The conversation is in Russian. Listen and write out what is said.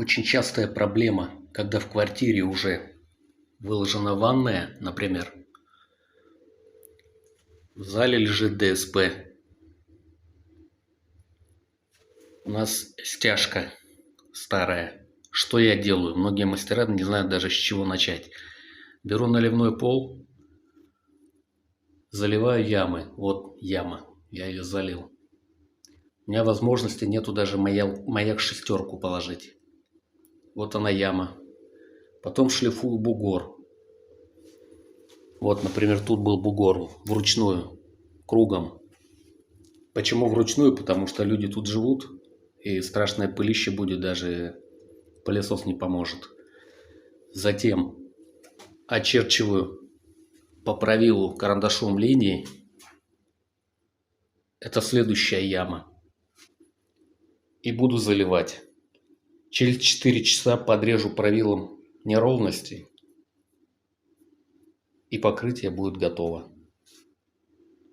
Очень частая проблема, когда в квартире уже выложена ванная, например, в зале лежит ДСП, у нас стяжка старая. Что я делаю? Многие мастера не знают даже, с чего начать. Беру наливной пол, заливаю ямы. Вот яма, я ее залил. У меня возможности нету даже маяк шестерку положить. Вот она яма. Потом шлифую бугор. Вот, например, тут был бугор вручную, кругом. Почему вручную? Потому что люди тут живут, и страшное пылище будет, даже пылесос не поможет. Затем очерчиваю по правилу карандашом линии. Это следующая яма. И буду заливать. Через 4 часа подрежу правилом неровности, и покрытие будет готово.